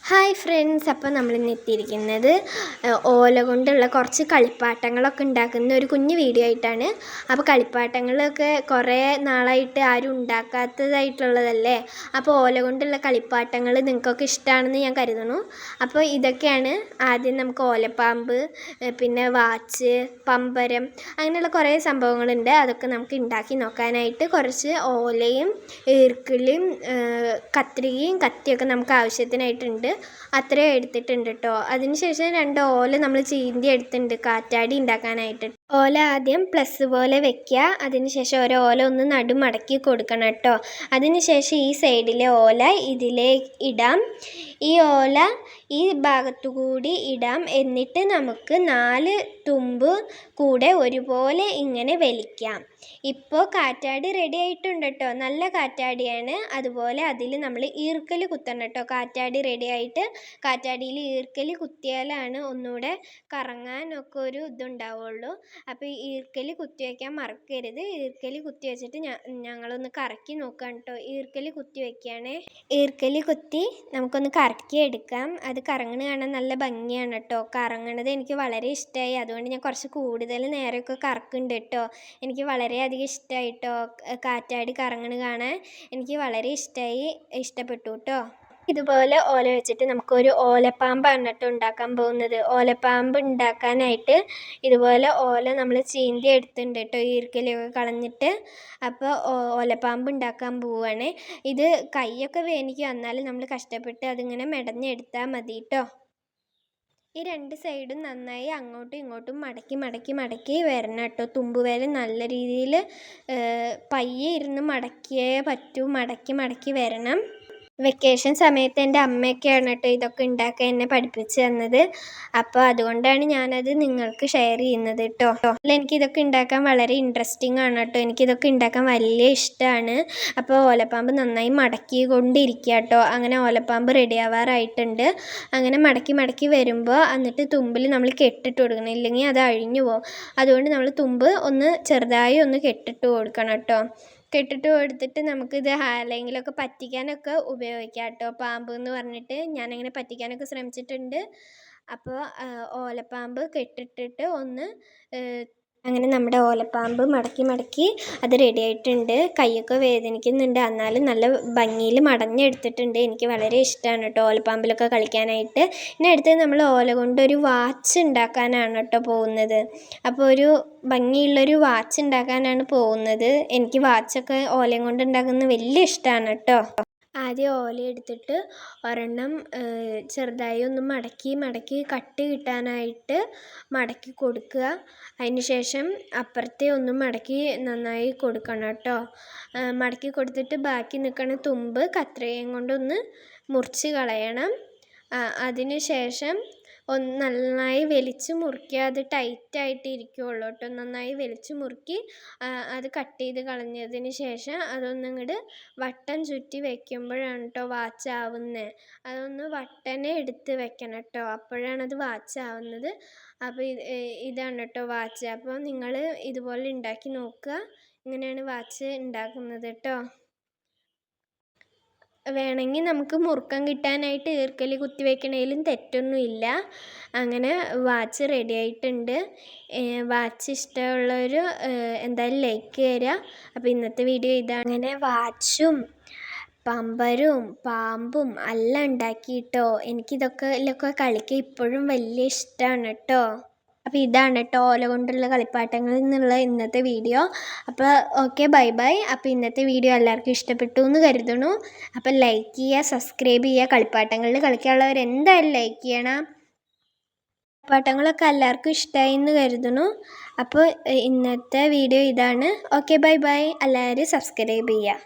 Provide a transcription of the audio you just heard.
Hi friends, അപ്പോൾ നമ്മളിന്ന് എത്തിയിരിക്കുന്നത് ഓല കൊണ്ടുള്ള കുറച്ച് കളിപ്പാട്ടങ്ങളൊക്കെ ഉണ്ടാക്കുന്ന ഒരു കുഞ്ഞു വീഡിയോ ആയിട്ടാണ്. അപ്പോൾ കളിപ്പാട്ടങ്ങളൊക്കെ കുറേ നാളായിട്ട് ആരും ഉണ്ടാക്കാത്തതായിട്ടുള്ളതല്ലേ. അപ്പോൾ ഓല കൊണ്ടുള്ള കളിപ്പാട്ടങ്ങൾ നിങ്ങൾക്കൊക്കെ ഇഷ്ടമാണെന്ന് ഞാൻ കരുതുന്നു. അപ്പോൾ ഇതൊക്കെയാണ്. ആദ്യം നമുക്ക് ഓലപ്പാമ്പ്, പിന്നെ വാച്ച്, പമ്പരം, അങ്ങനെയുള്ള കുറേ സംഭവങ്ങളുണ്ട്. അതൊക്കെ നമുക്ക് ഉണ്ടാക്കി നോക്കാനായിട്ട് കുറച്ച് ഓലയും ഈർക്കിലും കത്രികയും കത്തിയൊക്കെ നമുക്ക് ആവശ്യത്തിനായിട്ടുണ്ട്. അത്രയും എടുത്തിട്ടുണ്ട് കേട്ടോ. അതിനുശേഷം 2 ഓല നമ്മൾ ചീന്തി എടുത്തിട്ടുണ്ട് കാറ്റാടി ഉണ്ടാക്കാനായിട്ട്. ഓല ആദ്യം പ്ലസ് പോലെ വെക്കുക. അതിനുശേഷം ഓരോ ഓല ഒന്ന് നടുമടക്കി കൊടുക്കണം കേട്ടോ. അതിനുശേഷം ഈ സൈഡിലെ ഓല ഇതിലേ ഇടാം. ഈ ഓല ഈ ഭാഗത്തു കൂടി ഇടാം. എന്നിട്ട് നമുക്ക് 4 തുമ്പ് കൂടെ ഒരുപോലെ ഇങ്ങനെ വലിക്കാം. ഇപ്പോൾ കാറ്റാടി റെഡി ആയിട്ടുണ്ട് കേട്ടോ. നല്ല കാറ്റാടിയാണ്. അതുപോലെ അതിൽ നമ്മൾ ഈർക്കൽ കുത്തണം കേട്ടോ. കാറ്റാടി റെഡി ആയിട്ട് കാറ്റാടിയിൽ ഈർക്കൽ കുത്തിയാലാണ് ഒന്നുകൂടെ കറങ്ങാനൊക്കെ ഒരു ഇതുണ്ടാവുള്ളൂ. അപ്പോൾ ഈ ഈർക്കൽ കുത്തി വയ്ക്കാൻ മറക്കരുത്. ഈർക്കൽ കുത്തി വെച്ചിട്ട് ഞങ്ങളൊന്ന് കറക്കി നോക്കാം കേട്ടോ. ഈർക്കൽ കുത്തി വയ്ക്കുകയാണേ. ഈർക്കൽ കുത്തി നമുക്കൊന്ന് കറക്കി എടുക്കാം. അത് കറങ്ങണ കാണാൻ നല്ല ഭംഗിയാണ് കേട്ടോ. കറങ്ങണത് എനിക്ക് വളരെ ഇഷ്ടമായി. അതുകൊണ്ട് ഞാൻ കുറച്ച് കൂടുതൽ നേരമൊക്കെ കറക്കുന്നുണ്ട് കേട്ടോ. എനിക്ക് വളരെയധികം ഇഷ്ടമായി കേട്ടോ. കാറ്റാടി കറങ്ങണ കാണാൻ എനിക്ക് വളരെ ഇഷ്ടപ്പെട്ടു കേട്ടോ. ഇതുപോലെ ഓല വെച്ചിട്ട് നമുക്കൊരു ഓലപ്പാമ്പാണ് കേട്ടോ ഉണ്ടാക്കാൻ പോകുന്നത്. ഓലപ്പാമ്പ് ഉണ്ടാക്കാനായിട്ട് ഇതുപോലെ ഓല നമ്മൾ ചീന്തി എടുത്തിട്ടുണ്ട് കേട്ടോ, ഈർക്കലൊക്കെ കളഞ്ഞിട്ട്. അപ്പോൾ ഓലപ്പാമ്പ് ഉണ്ടാക്കാൻ പോവുകയാണ്. ഇത് കൈയൊക്കെ വേദനിക്കും, എന്നാലും നമ്മൾ കഷ്ടപ്പെട്ട് അതിങ്ങനെ മെടഞ്ഞെടുത്താൽ മതി കേട്ടോ. ഈ 2 സൈഡും നന്നായി അങ്ങോട്ടും ഇങ്ങോട്ടും മടക്കി വരണം കേട്ടോ. തുമ്പുവരെ നല്ല രീതിയിൽ പയ്യെ ഇരുന്ന് മടക്കിയേ പറ്റൂ. മടക്കി വരണം. വെക്കേഷൻ സമയത്ത് എൻ്റെ അമ്മയൊക്കെയാണ് കേട്ടോ ഇതൊക്കെ ഉണ്ടാക്കാൻ എന്നെ പഠിപ്പിച്ച് തന്നത്. അപ്പോൾ അതുകൊണ്ടാണ് ഞാനത് നിങ്ങൾക്ക് ഷെയർ ചെയ്യുന്നത് കേട്ടോ. എനിക്കിതൊക്കെ ഉണ്ടാക്കാൻ വളരെ ഇൻട്രസ്റ്റിംഗ് ആണ് കേട്ടോ. എനിക്കിതൊക്കെ ഉണ്ടാക്കാൻ വലിയ ഇഷ്ടമാണ്. അപ്പോൾ ഓലപ്പാമ്പ് നന്നായി മടക്കി കൊണ്ടിരിക്കുക കേട്ടോ. അങ്ങനെ ഓലപ്പാമ്പ് റെഡി ആവാറായിട്ടുണ്ട്. അങ്ങനെ മടക്കി വരുമ്പോൾ എന്നിട്ട് തുമ്പിൽ നമ്മൾ കെട്ടിട്ട് കൊടുക്കണം, ഇല്ലെങ്കിൽ അത് അഴിഞ്ഞു പോകും. അതുകൊണ്ട് നമ്മൾ തുമ്പ് ചെറുതായി ഒന്ന് കെട്ടിട്ട് കൊടുക്കണം കേട്ടോ. കെട്ടിട്ട് കൊടുത്തിട്ട് നമുക്കിത് ആരെങ്കിലുമൊക്കെ പറ്റിക്കാനൊക്കെ ഉപയോഗിക്കാം കേട്ടോ. പാമ്പ് എന്ന് പറഞ്ഞിട്ട് ഞാനങ്ങനെ പറ്റിക്കാനൊക്കെ ശ്രമിച്ചിട്ടുണ്ട്. അപ്പോൾ ഓലപ്പാമ്പ് കെട്ടിട്ടിട്ട് അങ്ങനെ നമ്മുടെ ഓലപ്പാമ്പ് മടക്കി അത് റെഡി ആയിട്ടുണ്ട്. കൈയൊക്കെ വേദനിക്കുന്നുണ്ട്, എന്നാലും നല്ല ഭംഗിയിൽ മടഞ്ഞെടുത്തിട്ടുണ്ട്. എനിക്ക് വളരെ ഇഷ്ടമാണ് കേട്ടോ ഓലപ്പാമ്പിലൊക്കെ കളിക്കാനായിട്ട്. ഇനി അടുത്തത് നമ്മൾ ഓല കൊണ്ടൊരു വാച്ച് ഉണ്ടാക്കാനാണ് കേട്ടോ പോകുന്നത്. അപ്പോൾ ഒരു ഭംഗിയുള്ളൊരു വാച്ച് ഉണ്ടാക്കാനാണ് പോകുന്നത്. എനിക്ക് വാച്ചൊക്കെ ഓലയും കൊണ്ട് ഉണ്ടാക്കുന്നത് വലിയ ഇഷ്ടമാണ് കേട്ടോ. ആദ്യം ഓല എടുത്തിട്ട് ഒരെണ്ണം ചെറുതായി ഒന്ന് മടക്കി കട്ട് കിട്ടാനായിട്ട് മടക്കി കൊടുക്കുക. അതിന് ശേഷം അപ്പുറത്തെ ഒന്ന് മടക്കി നന്നായി കൊടുക്കണം കേട്ടോ. മടക്കി കൊടുത്തിട്ട് ബാക്കി നിൽക്കുന്ന തുമ്പ് കത്രികയും കൊണ്ടൊന്ന് മുറിച്ച് കളയണം. അതിന് ശേഷം നന്നായി വലിച്ച് മുറുക്കി, അത് ടൈറ്റായിട്ട് ഇരിക്കുകയുള്ളൂ കേട്ടോ. നന്നായി വലിച്ച് മുറുക്കി അത് കട്ട് ചെയ്ത് കളഞ്ഞതിന് ശേഷം അതൊന്നിങ്ങോട്ട് വട്ടം ചുറ്റി വയ്ക്കുമ്പോഴാണ് കേട്ടോ വാച്ച് ആവുന്നത്. അതൊന്ന് വട്ടനെ എടുത്ത് വെക്കണം കേട്ടോ, അപ്പോഴാണത് വാച്ച് ആവുന്നത്. അപ്പോൾ ഇതാണ് കേട്ടോ വാച്ച്. അപ്പോൾ നിങ്ങൾ ഇതുപോലെ ഉണ്ടാക്കി നോക്കുക. ഇങ്ങനെയാണ് വാച്ച് ഉണ്ടാക്കുന്നത് കേട്ടോ. വേണമെങ്കിൽ നമുക്ക് മുറുക്കം കിട്ടാനായിട്ട് ഈർക്കൽ കുത്തി വയ്ക്കണേലും തെറ്റൊന്നുമില്ല. അങ്ങനെ വാച്ച് റെഡി ആയിട്ടുണ്ട്. വാച്ച് ഇഷ്ടമുള്ളവർ എന്തായാലും ലൈക്ക് തരിക. അപ്പോൾ ഇന്നത്തെ വീഡിയോ ഇതാണ്. അങ്ങനെ വാച്ചും പമ്പരും പാമ്പും എല്ലാം ഉണ്ടാക്കിയിട്ടോ. എനിക്കിതൊക്കെ കളിക്കാൻ ഇപ്പോഴും വലിയ ഇഷ്ടമാണ് കേട്ടോ. അപ്പോൾ ഇതാണ് കേട്ടോ ഓല കൊണ്ടുള്ള കളിപ്പാട്ടങ്ങളിൽ നിന്നുള്ള ഇന്നത്തെ വീഡിയോ. അപ്പോൾ ഓക്കെ, ബൈ. അപ്പോൾ ഇന്നത്തെ വീഡിയോ എല്ലാവർക്കും ഇഷ്ടപ്പെട്ടു എന്ന് കരുതുന്നു. അപ്പോൾ ലൈക്ക് ചെയ്യുക, സബ്സ്ക്രൈബ് ചെയ്യുക. കളിപ്പാട്ടങ്ങളിൽ കളിക്കാനുള്ളവർ എന്തായാലും ലൈക്ക് ചെയ്യണം. കളിപ്പാട്ടങ്ങളൊക്കെ എല്ലാവർക്കും ഇഷ്ടമായി എന്ന് കരുതുന്നു. അപ്പോൾ ഇന്നത്തെ വീഡിയോ ഇതാണ്. Okay, by. എല്ലാവരും സബ്സ്ക്രൈബ് ചെയ്യുക.